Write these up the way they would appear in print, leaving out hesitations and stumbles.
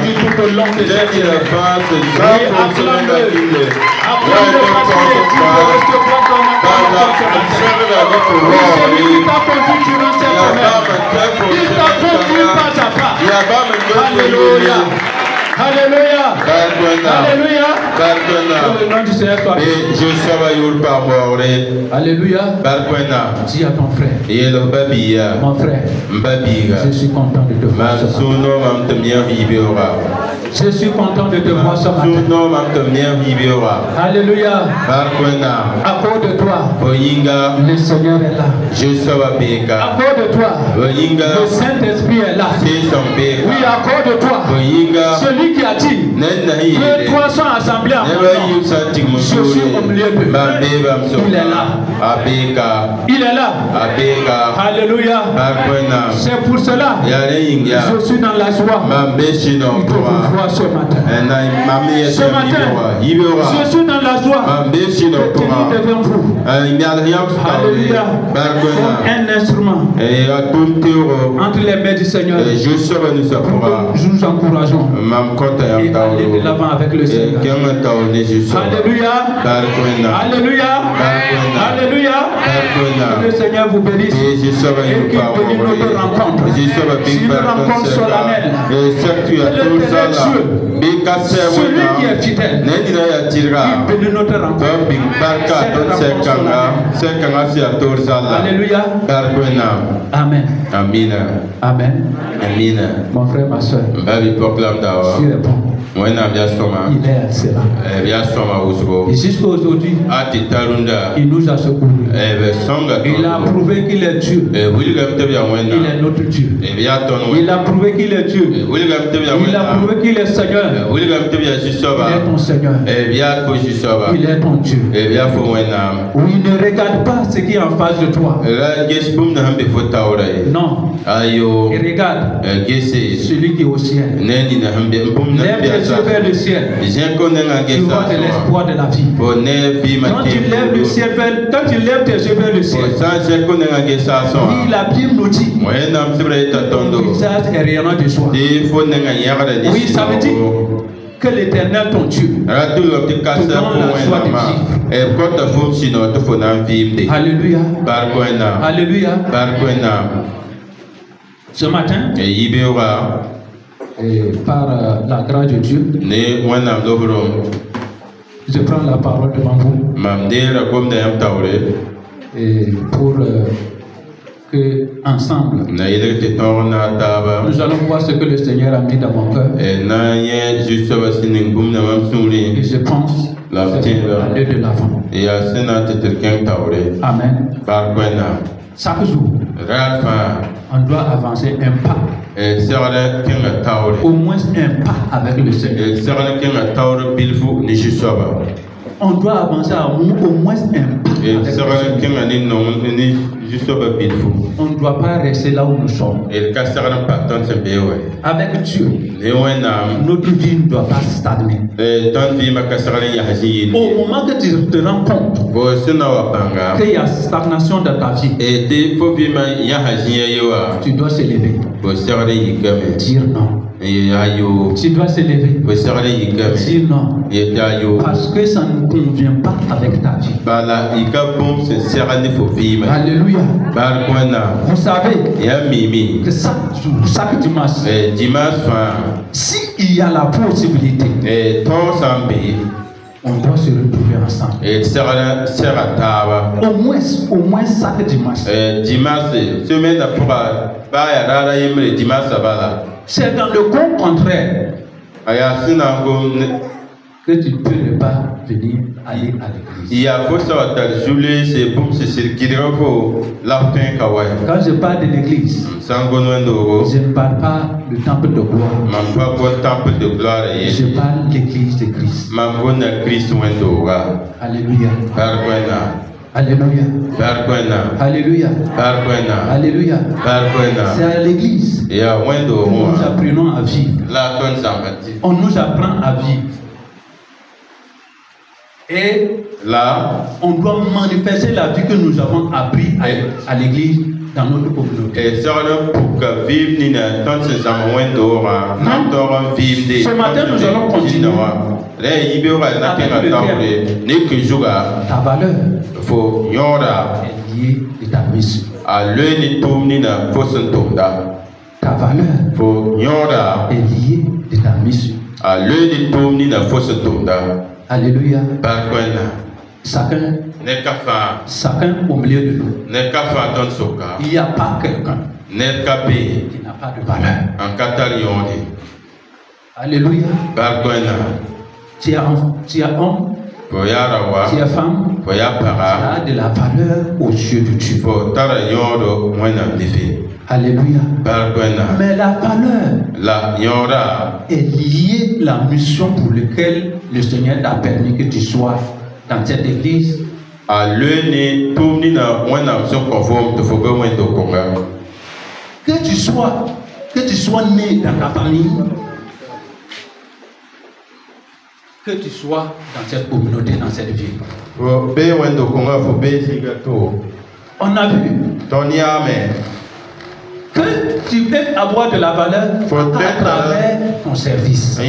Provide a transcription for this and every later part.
vie tout au long de cette Dès la fin, c'est Et ça pour se acclame-le. mettre Acclame-le parce qu'il est digne de recevoir ton acclamation ce matin. Oui, c'est lui qui t'a conduit durant cette semaine. Il t'a conduit pas à pas. Alléluia. Alléluia. Alléluia. Que le nom du Seigneur soit béni. Et je savais où par mort. Alléluia. Dis à ton frère. Et le babia. Mon frère, je suis content de te voir ce matin. Je suis content de te voir ce matin. Alléluia. À cause de toi, le Seigneur est là. À cause de toi, le Saint-Esprit est là. Oui, à cause de toi, celui qui a dit que toi sois assemblés en mon nom, je suis au milieu d'eux. Il est là. Il est là. Alléluia. C'est pour cela je suis dans la joie de vous voir ce matin. Ce matin, je suis dans la joie de tenir devant vous. Alléluia. Comme un instrument entre les mains du Seigneur. Nous nous encourageons et aller de l'avant avec le Seigneur. Alléluia. Alléluia. Alléluia. Que le Seigneur vous bénisse et qu'il bénisse notre rencontre. C'est une rencontre solennelle. Que l'éternel Dieu, celui qui est fidèle, il bénit notre rencontre. Alléluia. Amen. Amen. Mon frère, ma soeur, tu réponds. Il est excellent. Et jusqu'à aujourd'hui, il nous a secourus. Il a prouvé qu'il est Dieu. Il est notre Dieu. Il a prouvé qu'il est Dieu. Il a prouvé qu'il est Seigneur. Il est ton Seigneur. Il est ton Dieu. Oui, ne regarde pas ce qui est en face de toi. Non. Et regarde celui qui est au ciel. Lève les yeux vers le ciel. Tu vois de l'espoir de la vie. Quand tu lèves tes yeux vers le ciel, oui, la Bible nous dit ton visage est rayonnant de joie. Oui, ça veut dire que l'Éternel, ton Dieu, te donne la joie de vivre. Alléluia. Alléluia. Ce matin, et par la grâce de Dieu, je prends la parole devant vous et pour que ensemble nous allons voir ce que le Seigneur a mis dans mon cœur. Et je pense aller de l'avant. Amen. Chaque jour, on doit avancer un pas. Au moins un pas avec le Seigneur. On doit avancer au moins un pas avec le Seigneur. On ne doit pas rester là où nous sommes. Avec Dieu, notre vie ne doit pas stagner. Au moment que tu te rends compte qu'il y a stagnation dans ta vie, tu dois se lever. Dire non. Tu dois se lever. Dire non. Parce que ça ne convient pas avec ta vie. Alléluia. Vous savez que chaque dimanche, s'il y a la possibilité, on doit se retrouver ensemble. Au moins chaque dimanche. C'est dans le cas contraire que tu ne peux ne pas venir aller à l'église. Quand je parle de l'église, je ne parle pas du temple de gloire. Je parle de l'église de Christ. Alléluia. Alléluia. Alléluia. Alléluia. C'est à l'église que nous apprenons à vivre. On nous apprend à vivre. Et là, on doit manifester la vie que nous avons appris à l'église dans notre communauté. Et ça pour que vivre ni na tant ce zaman d'ora, n'entend vivre des. Ce matin nous allons continuer. Là il y aura na tenga taure, ne que joga. Ta valeur. Faut yora. Est liée de ta mission. A le ni tum ni na fosun tumda. Ta valeur. Faut yora. Est liée de ta mission. A le ni tum ni na fosun tumda. Alléluia. Par quoi Chacun au milieu de nous. Il n'y a pas quelqu'un qui n'a pas de valeur. Alléluia. Tu es homme, tu es femme, tu as de la valeur aux yeux de Dieu. Alléluia. Mais la valeur est liée à la mission pour laquelle le Seigneur t'a permis que tu sois dans cette église. Que tu sois né dans ta famille, que tu sois dans cette communauté, dans cette ville. On a vu que tu peux avoir de la valeur à travers ton service.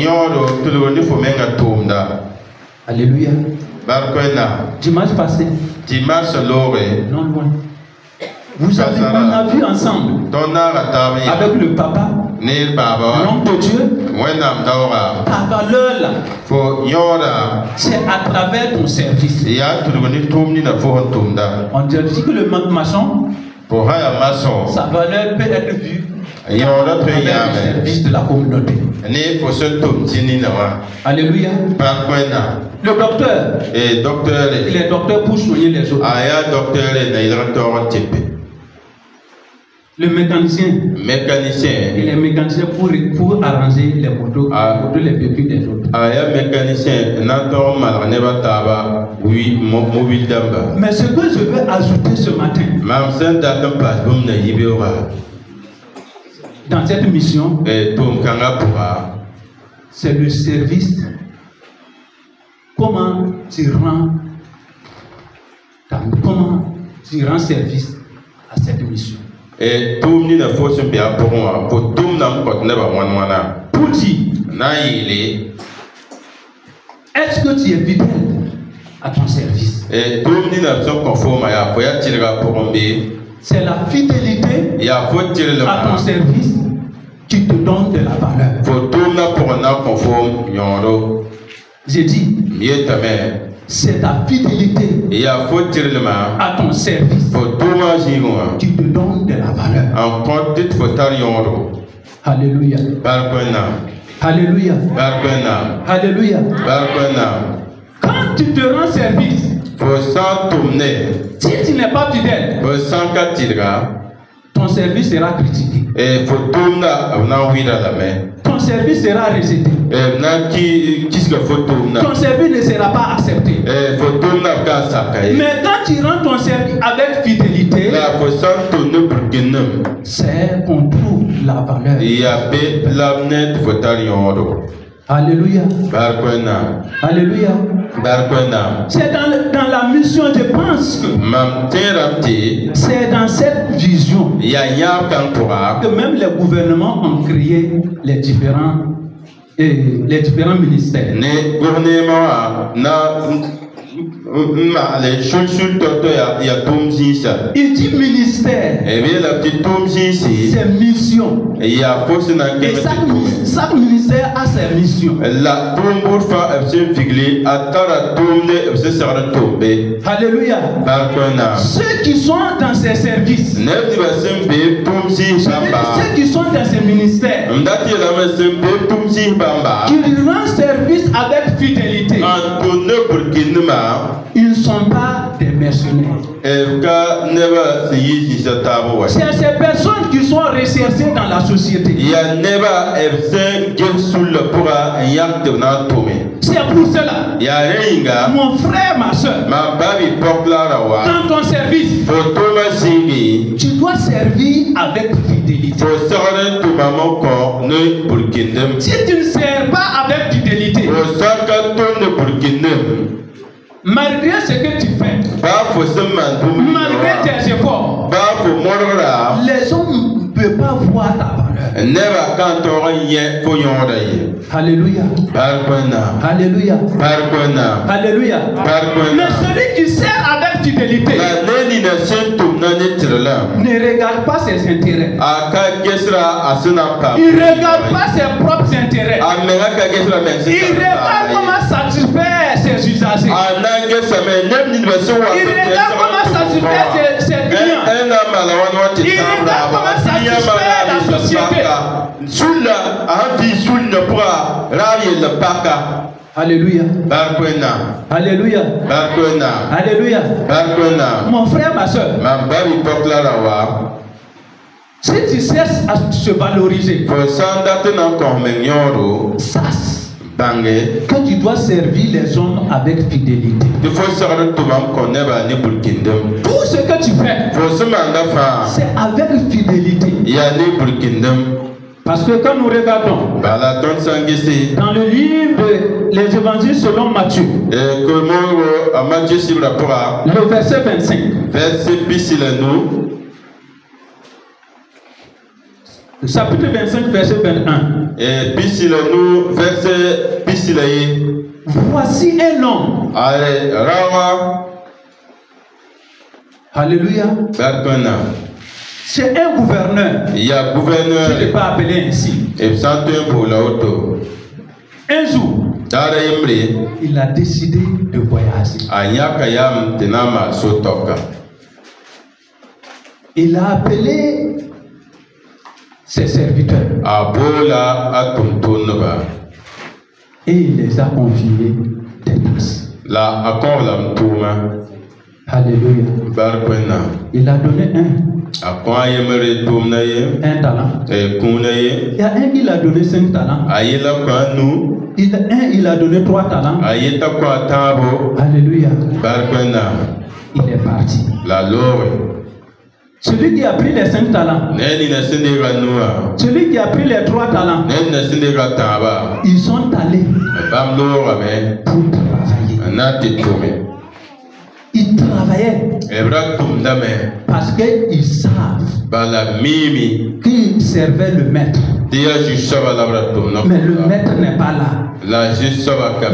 Alléluia. Dimanche passé, non loin, on a vu ensemble avec le papa, l'homme de Dieu, ta valeur là, c'est à travers ton service. On dit que le maçon, sa valeur peut être vue à travers le service de la communauté. Alléluia. Le docteur, il est docteur pour soigner les autres. Le mécanicien, il est mécanicien pour arranger les motos, les véhicules des autres. Mais ce que je veux ajouter ce matin, dans cette mission, c'est le service. Comment tu rends service à cette mission? Et tout le monde faut se faire pour moi. Pour tout le monde, pour dire, est-ce que tu es fidèle à ton service? Et tout le monde sont conformes à c'est la fidélité à ton service qui te donne de la valeur. Pour tout le monde conforme. J'ai dit, c'est ta fidélité à ton service qui te donne de la valeur. Alléluia. Alléluia. Alléluia. Quand tu te rends service, si tu n'es pas fidèle, ton service sera critiqué. Ton service sera rejeté. Ton service ne sera pas accepté. Mais quand tu rends ton service avec fidélité, c'est qu'on trouve la valeur. Alléluia. Alléluia. C'est dans la mission, je pense que c'est dans cette vision que même les gouvernements ont créé les différents ministères. Il dit ministère, c'est mission. Et chaque ministère a ses missions. Alléluia. Ceux qui sont dans ces services, ceux qui sont dans ces ministères, qui rendent service avec fidélité, ils ne sont pas des mercenaires. C'est ces personnes qui sont recherchées dans la société. C'est pour cela, mon frère, ma soeur, dans ton service, tu dois servir avec fidélité. Si tu ne sers pas avec fidélité, Malgré ce que tu fais, malgré tes efforts, les hommes ne peuvent pas voir ta valeur. Alléluia. Alléluia. Alléluia. Mais celui qui sert avec fidélité ne regarde pas ses intérêts. Il ne regarde pas ses propres intérêts. Il regarde comment satisfaire ses usagers. Il regarde comment satisfaire ses clients. Il regarde comment satisfaire la société. Alléluia. Alléluia. Alléluia. Mon frère, ma soeur, si tu cesses à se valoriser, sache que tu dois servir les hommes avec fidélité. Tout ce que tu fais, c'est avec fidélité. Parce que quand nous regardons dans le livre Les Évangiles selon Matthieu, le verset 25, chapitre 25, verset 21. Voici un homme. Alléluia. C'est un gouverneur. Je ne l'ai pas appelé ainsi. Un jour, il a décidé de voyager. Il a appelé ses serviteurs. Et il les a confiés des tâches. Alléluia. Il a donné un talent. Il y a un qui a donné 5 talents. Il a donné 3 talents. Alléluia. Il est parti. Celui qui a pris les 5 talents, celui qui a pris les 3 talents, ils sont allés pour travailler. Ils travaillaient parce qu'ils savent qu'ils servaient le maître. Mais le maître n'est pas là.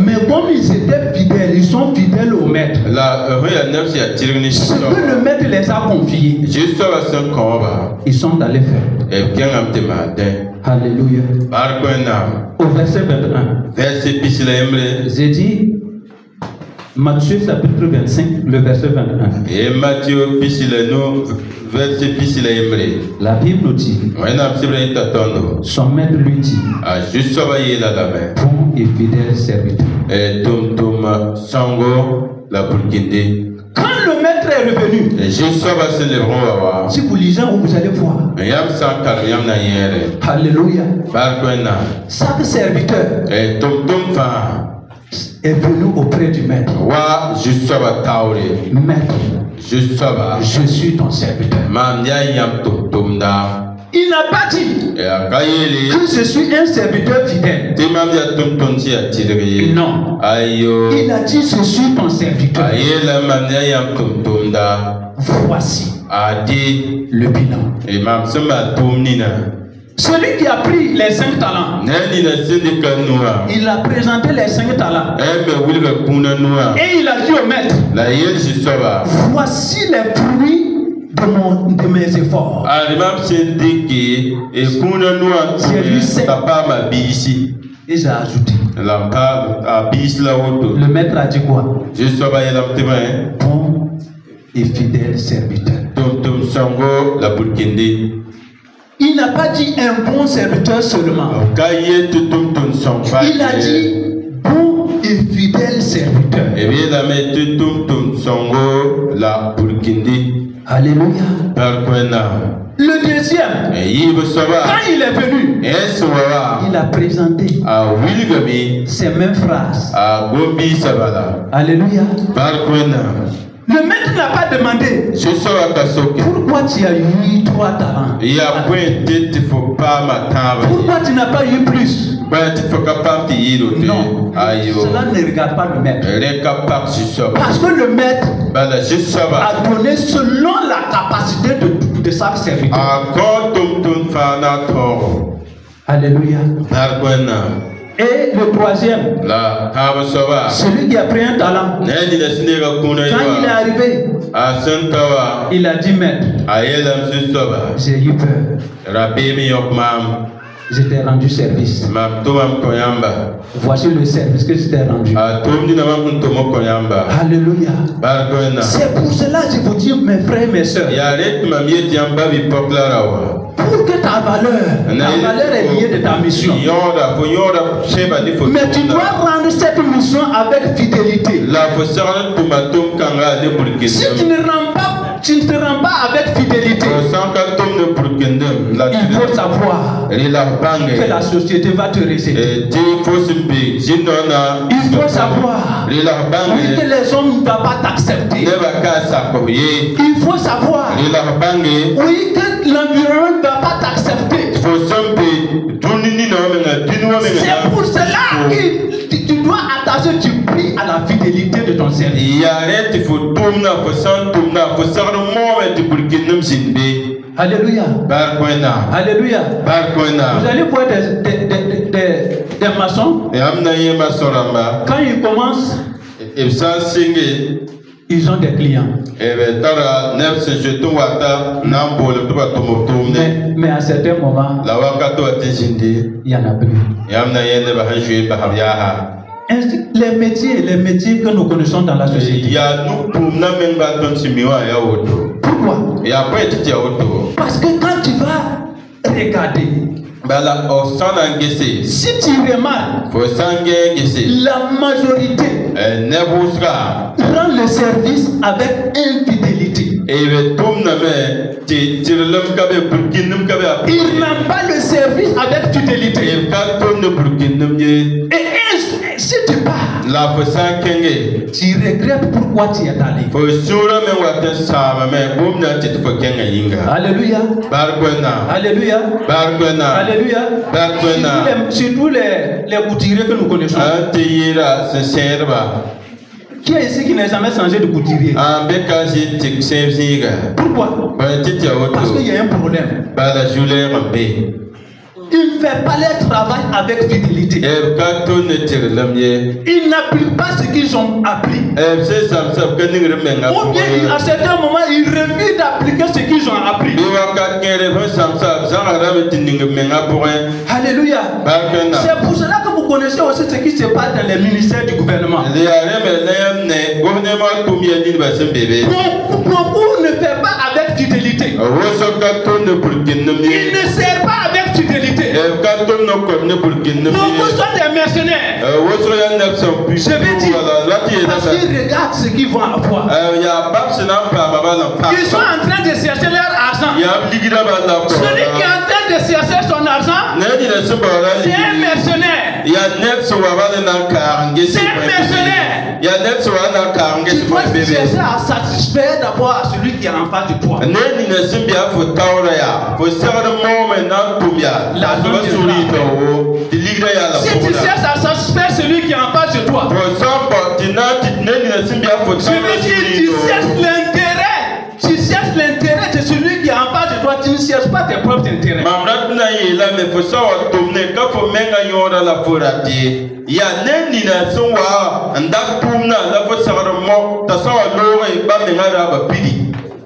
Mais comme ils étaient fidèles, ils sont fidèles au maître. Ce que le maître les a confiés, ils sont allés faire. Alléluia. Au verset 21, j'ai dit Matthieu chapitre 25, le verset 21. Et Matthieu la Bible dit, son maître lui dit, bon et fidèle serviteur. Quand le maître est revenu, si vous lisez, vous allez voir. Alléluia. Chaque serviteur est venu auprès du maître. Maître, je suis ton serviteur. Il n'a pas dit que je suis un serviteur fidèle. Non. Il a dit je suis ton serviteur. Voici le bilan. Celui qui a pris les 5 talents, il a présenté les 5 talents. Et il a dit au maître, voici les fruits de mes efforts. Et j'ai ajouté. Le maître a dit quoi? Bon et fidèle serviteur. Il n'a pas dit un bon serviteur seulement. Il a dit bon et fidèle serviteur. Alléluia. Le deuxième, quand il est venu, il a présenté ces mêmes phrases. Alléluia. Le maître n'a pas demandé pourquoi tu as eu 3 talents. Pourquoi tu n'as pas eu plus? Non, cela ne regarde pas le maître. Parce que le maître a donné selon la capacité de sa serviteur. Alléluia. Et le troisième, celui qui a pris un talent, quand il est arrivé, il a dit, maître, j'ai eu peur. Je t'ai rendu service. Voici le service que je t'ai rendu. Alléluia. C'est pour cela que je vous dis, mes frères et mes soeurs, pour que ta valeur est liée de ta mission. Mais tu dois rendre cette mission avec fidélité. Si tu ne te rends pas avec fidélité, il faut savoir que la société va te rejeter. Il faut savoir que les hommes ne vont pas t'accepter. Il faut savoir que l'environnement ne va pas t'accepter. C'est pour cela que tu dois attacher du prix à la fidélité de ton service. Alléluia. Alléluia. Vous allez voir des maçons. Quand ils commencent, ils ont des clients. Mais à certains moments, il n'y en a plus. Ainsi, les métiers que nous connaissons dans la société. Pourquoi? Parce que quand tu vas regarder, si tu remarques, la majorité rend le service avec infidélité. Ils n'ont pas le service avec fidélité. Et si tu pars, tu regrettes pourquoi tu es allé. Alléluia. Alléluia. Alléluia. Surtout les bouturiers que nous connaissons. Qui est ici qui n'a jamais changé de bouturier? Pourquoi? Parce qu'il y a un problème. Il ne fait pas leur travail avec fidélité. Ils n'appliquent pas ce qu'ils ont appris. Ou bien à certains moments, ils refusent d'appliquer ce qu'ils ont appris. Alléluia. C'est pour cela que vous connaissez aussi ce qui se passe dans les ministères du gouvernement. Beaucoup ne font pas avec fidélité. Ils ne servent pas avec fidélité. Beaucoup sont des mercenaires. Je vais dire, parce qu'ils regardent ce qu'ils vont avoir. Ils sont en train de chercher leur argent. Celui qui est en train de chercher son argent, c'est un mercenaire. C'est un mercenaire. Tu dois chercher à satisfaire d'abord à celui qui est en face de toi. Si tu cherches à satisfaire celui qui est en face de toi, je veux dire, tu cherches l'intérêt de celui qui est en face de toi, tu ne cherches pas tes propres intérêts.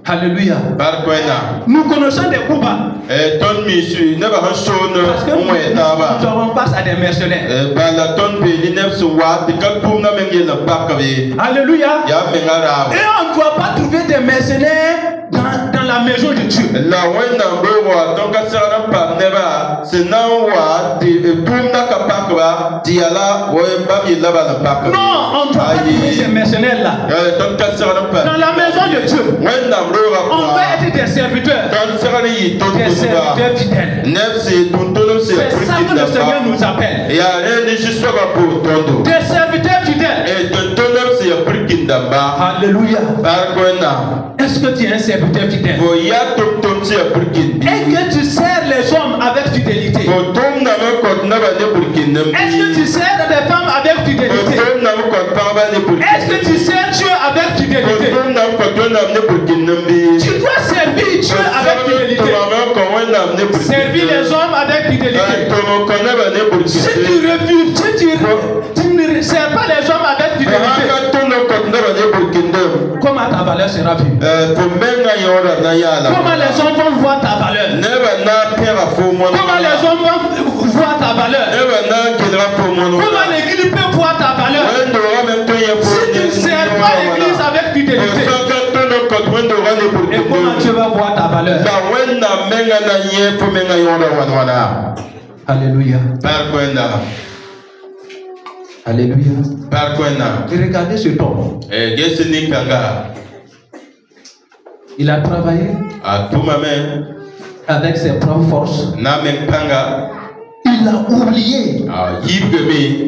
Alléluia. Nous connaissons des combats. Parce que nous avons face à des mercenaires. Alléluia. Et on ne doit pas trouver des mercenaires dans la maison de Dieu. Non, on ne doit pas trouver ces mercenaires-là dans la maison de Dieu. On va être des serviteurs. Des serviteurs fidèles. C'est ça que le Seigneur nous appelle. Des serviteurs fidèles. Alléluia. Est-ce que tu es un serviteur fidèle? Et que tu sers les hommes avec fidélité? Est-ce que tu sers des femmes avec fidélité? Est-ce que tu sers Dieu avec fidélité? Tu dois servir Dieu avec fidélité. Servir les hommes avec fidélité. Si tu refuses, si tu ne sers pas les hommes avec fidélité, comment ta valeur sera vue? Comment les hommes vont voir ta valeur? Comment les hommes vont voir ta valeur? Comment l'église peut voir ta valeur? Si tu ne sers pas l'église avec fidélité, et comment tu vas voir ta valeur? Alléluia. Alléluia. Et regardez ce homme. Il a travaillé avec ses propres forces. Il a oublié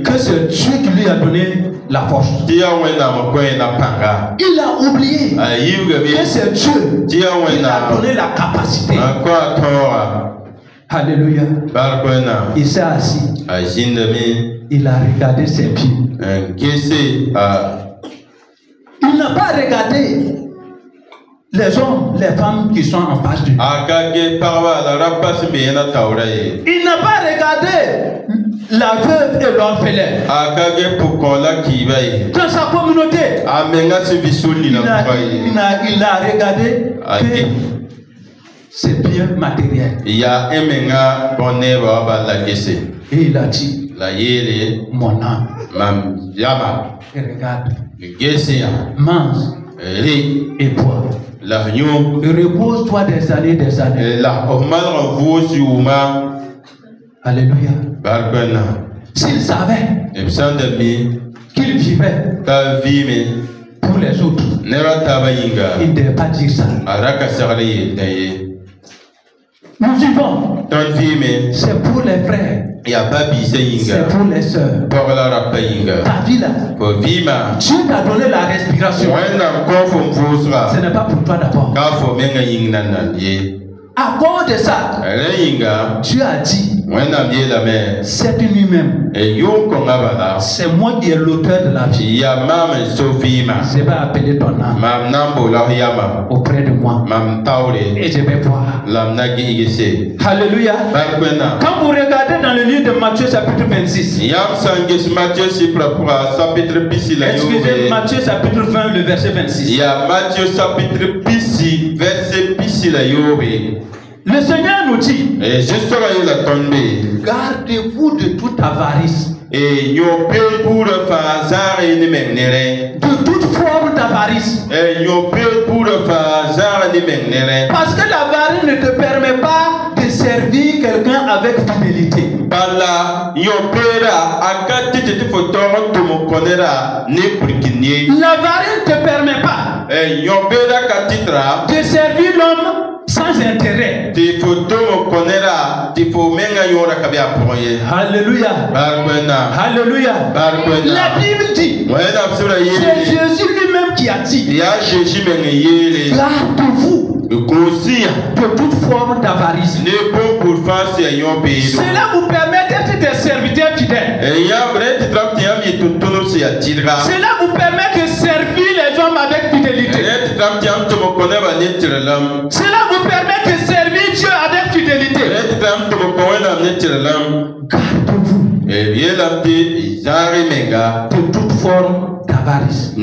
que c'est Dieu qui lui a donné la force. Il a oublié que c'est Dieu qui lui a donné la capacité. Alléluia. Il s'est assis. Il a regardé ses pieds. Il n'a pas regardé les hommes, les femmes qui sont en face de lui. Il n'a pas regardé la veuve et l'orphelin. Dans sa communauté, il a regardé ses biens matériels. Et il a dit, mon âme, et regarde, mange et bois. Repose-toi des années, des années. Alléluia. S'il savait qu'il vivait pour les autres, il ne devait pas dire ça. Nous vivons. C'est pour les frères. C'est pour les sœurs. Ta vie là, Dieu t'a donné la respiration. Ce n'est pas pour toi d'abord. À cause de ça, Dieu a dit, cette nuit même, c'est moi qui est l'auteur de la vie. Je vais appeler ton âme auprès de moi et je vais voir. Alléluia. Quand vous regardez dans le livre de Matthieu chapitre 26, excusez, Matthieu chapitre 20 le verset 26. Le Seigneur nous dit, gardez-vous de toute avarice, de toute forme d'avarice, parce que l'avarice ne te permet pas de servir quelqu'un avec fidélité. L'avarice ne te permet pas de servir l'homme sans intérêt. Alléluia. Alléluia. La Bible dit, c'est Jésus lui-même qui a dit, gardez-vous de toute forme d'avarice. Cela vous permet d'être des serviteurs fidèles. Cela vous permet de servir les hommes avec fidélité. Cela vous permet de servir Dieu avec fidélité. Gardez-vous de toute forme d'avarice.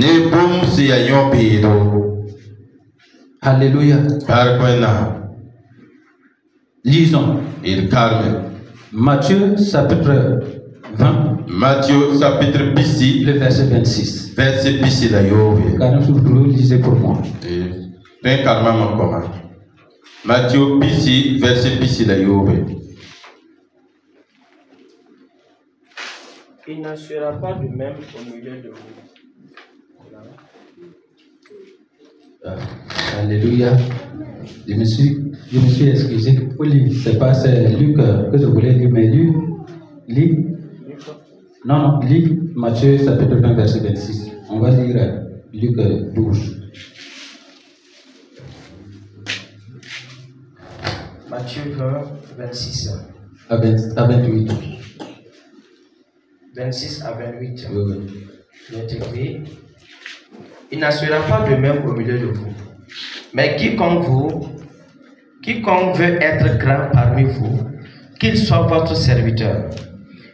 Alléluia. Lisons. Matthieu chapitre 20. Le verset 26. Lisez pour moi. Matthieu Pissi, verset Pissi la Yobe. Il n'en sera pas de même au milieu de vous. Alléluia. Je me suis excusé pour lire. C'est pas Luc que je voulais lire, mais lis Non, lis Matthieu chapitre 20, verset 26. On va lire Luc 12. Matthieu 20, 26. À 28. 26 à 28. Oui. Il est écrit, il n'en sera pas de même au milieu de vous. Mais quiconque veut être grand parmi vous, qu'il soit votre serviteur.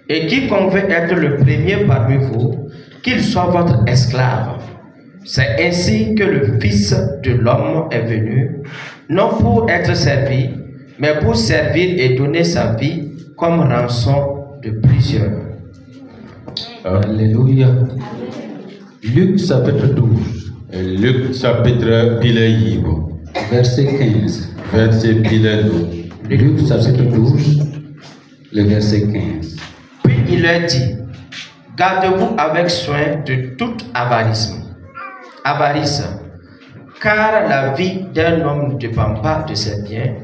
Et quiconque veut être le premier parmi vous, qu'il soit votre esclave. C'est ainsi que le Fils de l'homme est venu, non pour être servi, mais pour servir et donner sa vie comme rançon de plusieurs. Alléluia. Luc chapitre 12. Luc chapitre Pilaïbo. Verset 15. Verset Pilaïbo. Luc chapitre 12, le verset 15. Puis il leur dit, gardez-vous avec soin de toute avarice, car la vie d'un homme ne dépend pas de ses biens,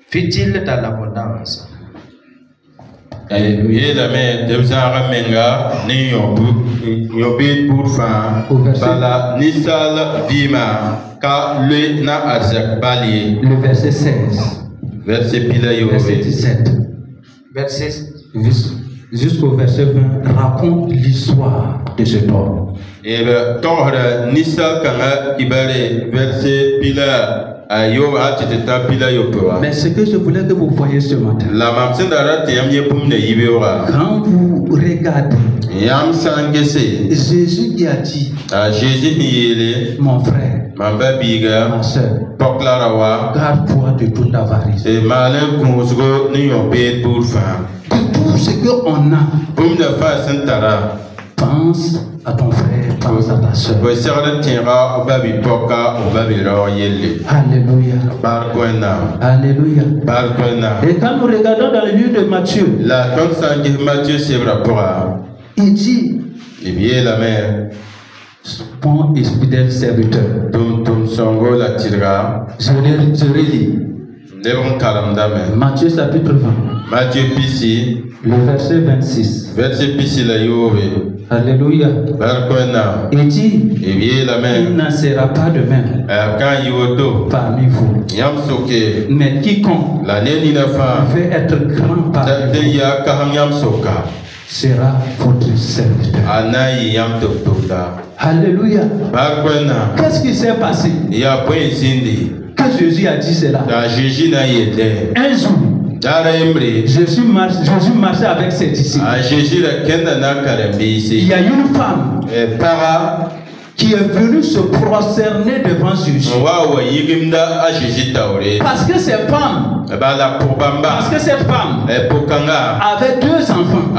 fut-il dans l'abondance. Alléluia. La mère de Zara Menga, ni yobit pour fin, bala nisal vima, ka le na azak bali. Le verset 16. Verset Pilaïbo. Verset 17. Verset Jusqu'au verset 20, raconte l'histoire de cet homme. Et le temps nisal kanga ibare verset Pilaïbo. Mais ce que je voulais que vous voyez ce matin, quand vous regardez, Jésus qui a dit, mon frère, ma soeur, garde-toi de toute avarice. De tout ce qu'on a, pense à ton frère, pense à ta soeur. Alléluia. Alléluia. Et quand nous regardons dans le livre de Matthieu, il dit, bon et fidèle serviteur. Je relis. Matthieu chapitre 20. Matthieu Pissi. Le verset 26. Verset Pissi la Yove. Alléluia. Il dit, il n'en sera pas de même parmi vous. Mais quiconque veut être grand parmi vous sera votre serviteur. Alléluia. Qu'est-ce qui s'est passé? Que Jésus a dit cela. Un jour, Jésus marchait avec ses disciples. Il y a une femme qui est venue se prosterner devant Jésus. Parce que cette femme avait deux enfants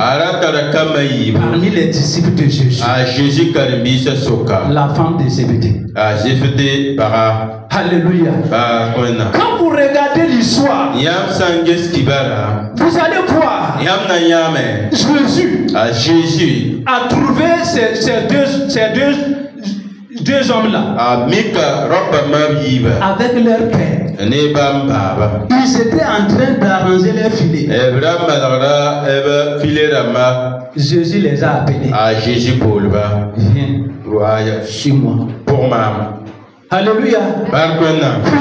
parmi les disciples de Jésus. La femme de Zébédée. Alléluia. Quand vous regardez l'histoire, vous allez voir Jésus a trouvé ces deux hommes-là avec leur père. Ils étaient en train d'arranger leur filet. Jésus les a appelés. Viens, suis-moi. Alléluia. Pour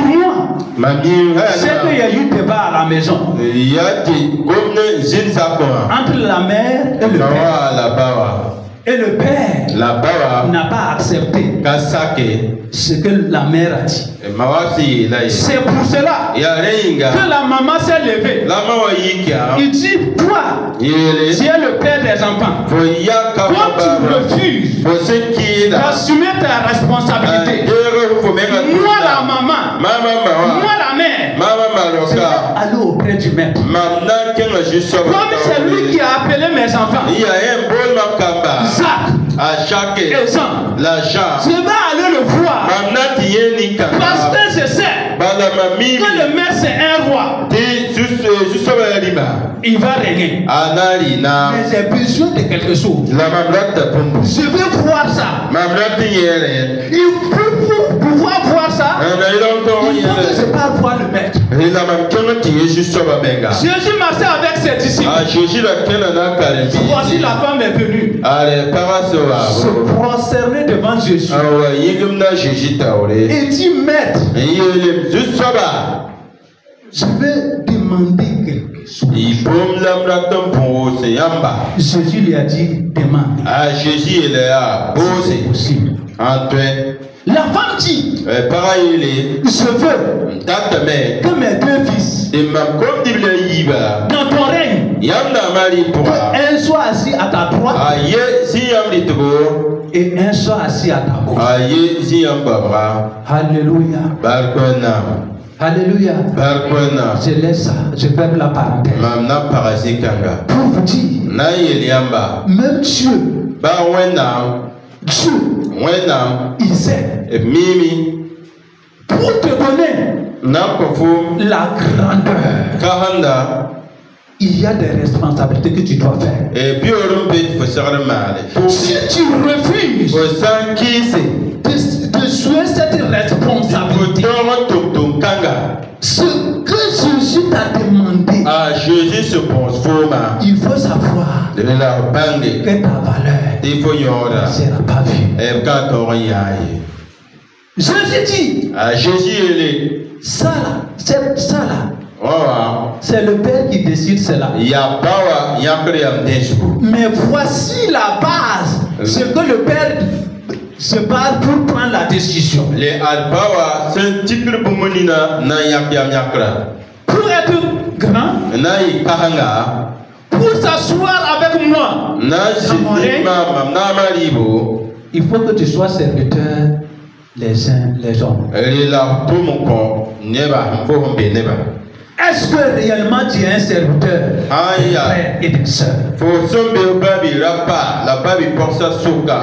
moi, c'est qu'il y a eu débat à la maison entre la mère et le père. Et le père n'a pas accepté ce que la mère a dit. C'est pour cela que la maman s'est levée. Il dit, toi, tu es le père des enfants. Quand tu refuses d'assumer ta responsabilité, moi la maman, moi la mère, je vais aller auprès du maître. Comme c'est lui qui a appelé mes enfants, Jacques et Jean, je vais aller le voir. Parce que je sais que le maître c'est un roi. Il va régner. Mais j'ai besoin de quelque chose. Je veux voir ça. Il peut pouvoir voir ça, il faut que je parte voir le maître. Jésus marchait avec ses disciples. Voici la femme est venue se prosterner devant Jésus. Et dit, maître, je vais demander quelque chose. Jésus lui a dit, demande. C'est possible. La femme dit, je veux que mes deux fils dans ton règne, qu'un soit assis à ta droite et un soit assis à ta gauche. Alléluia. Alléluia. Je laisse ça, je ferme la parenthèse. Pour vous dire, même Dieu, il sait. Pour te donner la grandeur, il y a des responsabilités que tu dois faire. Si tu refuses de jouer cette responsabilité, ce que Jésus t'a demandé, il faut savoir que ta valeur ne sera pas vue. Jésus dit, ça là, c'est le Père qui décide cela. Mais voici la base, ce que le Père se base pour prendre la décision. Pour être grand, pour s'asseoir avec moi, il faut que tu sois serviteur les uns les autres. Est-ce que réellement tu es un serviteur des frères et des sœurs?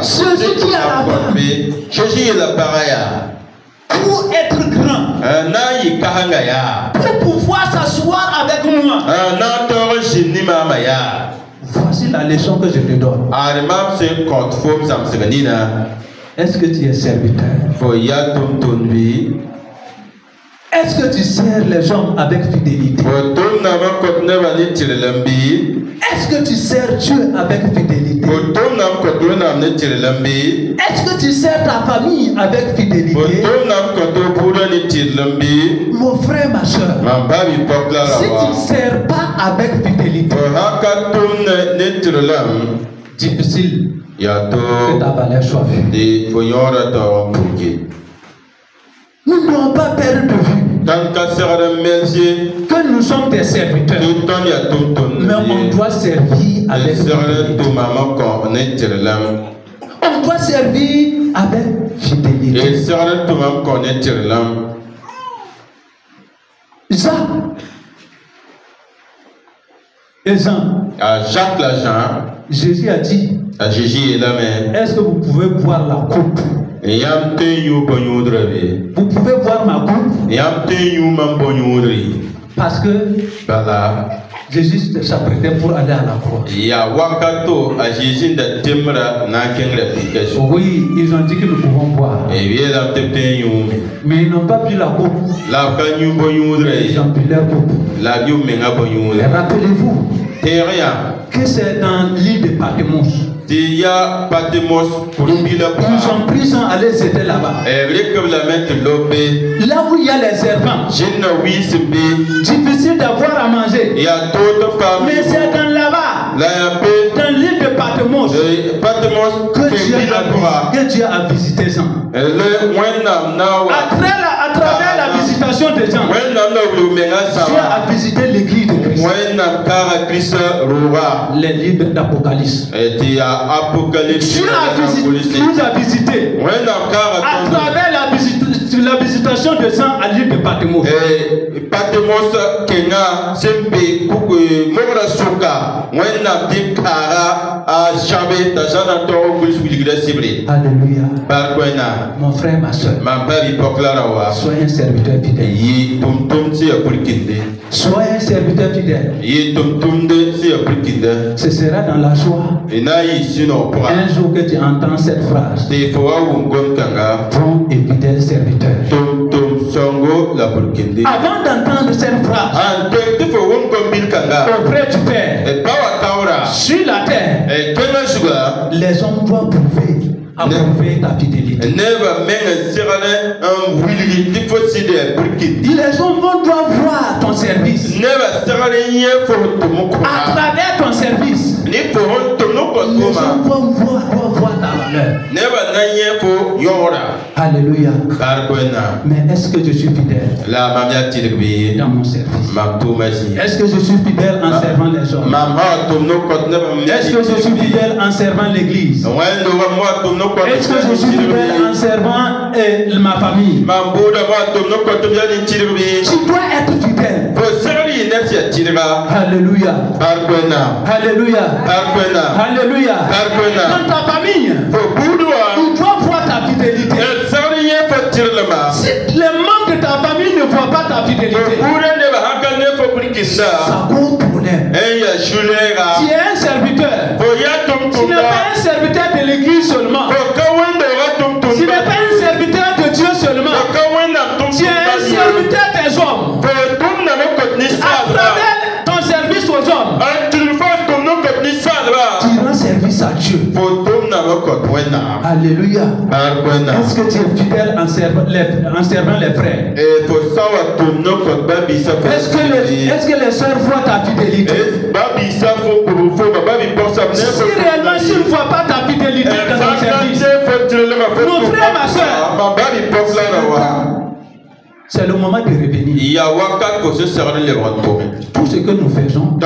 Jésus dit à la femme, pour être grand, pour pouvoir s'asseoir avec moi, voici la leçon que je te donne. Est-ce que tu es serviteur? Est-ce que tu sers les hommes avec fidélité? Est-ce que tu sers Dieu avec fidélité? Est-ce que tu sers ta famille avec fidélité? Mon frère, ma soeur, si tu ne sers pas avec fidélité, difficile que ta valeur soit vue. Nous n'avons pas perdu de vue que nous sommes des serviteurs, mais on doit servir avec fidélité. On doit servir avec fidélité. Jacques l'agent, Jésus a dit, est-ce que vous pouvez boire la coupe? Vous pouvez voir ma coupe? Parce que Jésus s'apprêtait pour aller à la croix. Oui, ils ont dit que nous pouvons boire. Mais ils n'ont pas bu la coupe. Ils ont bu leur coupe. Rappelez-vous que c'est dans l'île de Patmos. Ils ont pris sans aller c'était là-bas. Là où il y a les serpents, difficile d'avoir à manger. Mais c'est dans là-bas, dans l'île de Patmos, que Dieu a visité Jean. À travers la visitation de Jean, Dieu a visité l'église de Christ. Les livres d'Apocalypse. Dieu nous a visité à travers la visitation de Jean à l'île de Patmos. Alléluia. Mon frère, ma soeur, soyez un serviteur fidèle. Soyez un serviteur fidèle. Ce sera dans la joie. Un jour que tu entends cette phrase, bon et fidèle serviteur. serviteur. Avant d'entendre cette phrase auprès du Père, sur la terre, les hommes doivent approuver ta fidélité. Les hommes doivent voir ton service. À travers ton service, les hommes doivent voir ta valeur. Alléluia. Mais est-ce que je suis fidèle dans mon service? Est-ce que je suis fidèle en servant les hommes? Est-ce que je suis fidèle en servant l'église? Est-ce que je suis fidèle en servant ma famille? Tu dois être fidèle. Alléluia. Alléluia. Alléluia. Dans ta famille, tu dois voir ta fidélité. Si les membres de ta famille ne voient pas ta fidélité, ça cause problème. Tu es un serviteur. Tu n'es pas un serviteur de l'église seulement. Tu n'es pas un serviteur de Dieu seulement. Tu es un serviteur des hommes. À travers ton service aux hommes, tu rends service à Dieu. Alléluia. Est-ce que tu es fidèle en servant les frères? Est-ce que les soeurs voient ta fidélité? Si réellement tu ne vois pas ta fidélité dans ton service, mon frère, ma soeur, c'est le moment de revenir. Tout ce que nous faisons, on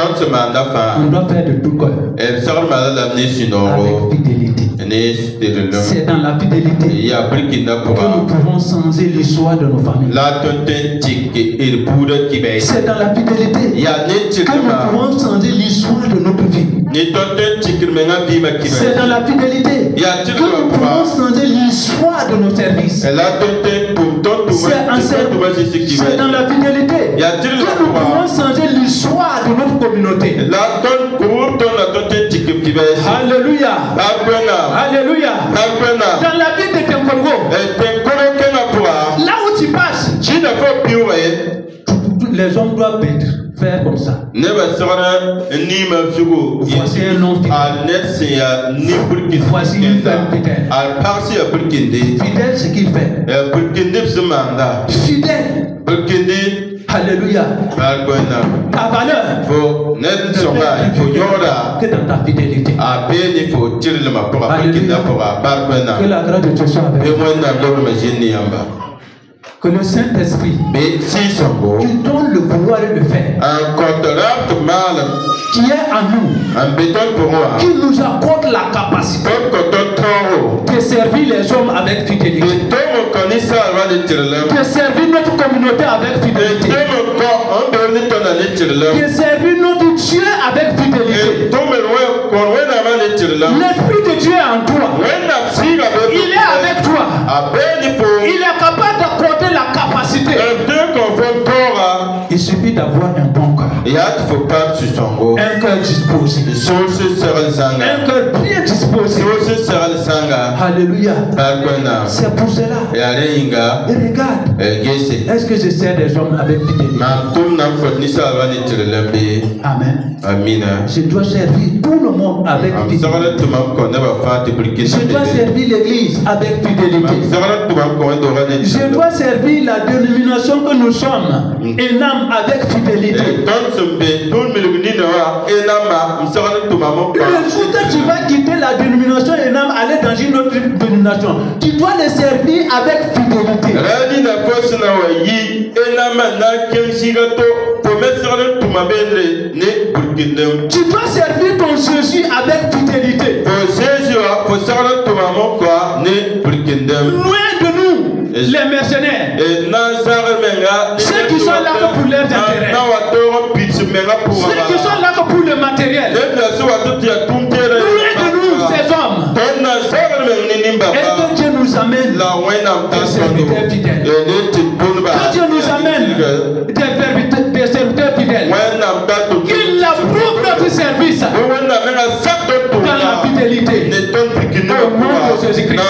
doit faire de tout cœur, avec fidélité. C'est dans la fidélité que nous pouvons changer l'histoire de nos familles. C'est dans la fidélité que nous pouvons changer l'histoire de notre vie. C'est dans la fidélité que nous pouvons changer l'histoire de nos services. C'est dans la fidélité que nous pouvons changer l'histoire de notre communauté. Alléluia. Alléluia. Dans la vie de Tenkongo, là où tu passes, les hommes doivent faire comme ça. Voici un nom fidèle. Voici une femme fidèle. Fidèle, ce qu'il fait. Fidèle. Alléluia. Ta valeur que dans ta fidélité. Alléluia. Que la grâce de Dieu soit avec nous. Que le Saint-Esprit qui donne le vouloir et le faire, qui est en nous, qui nous accorde la capacité de servir les hommes avec fidélité, de servir notre communauté avec fidélité, de servir notre Dieu avec fidélité. L'Esprit de Dieu est en toi. Il est avec toi. Il est capable d'accorder la capacité. Il suffit d'avoir un bon cœur. Un cœur disposé. Un cœur bien disposé. Alléluia. C'est pour cela. Et regarde. Est-ce que je sers des hommes avec fidélité? Amen. Je dois servir tout le monde avec fidélité. Je dois servir l'église avec fidélité. Je dois servir la dénomination que nous sommes, ENAM, avec fidélité. Le jour que tu vas quitter la dénomination ENAM, aller dans une autre dénomination, tu dois les servir avec fidélité. Tu dois servir ton Jésus avec fidélité. Loin de nous, les mercenaires, ceux qui sont là que pour leurs intérêts, ceux qui sont là que pour le matériel. Loin de nous, ces hommes. Est-ce que Dieu nous amène des serviteurs fidèles? Que Dieu nous amène des serviteurs fidèles. Qu'il approuve notre service dans la fidélité. Au nom de Jésus-Christ.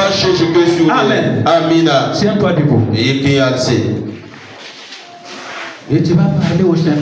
Amen. Amina. Tiens-toi debout. Et qui a Et tu vas parler au chanteur.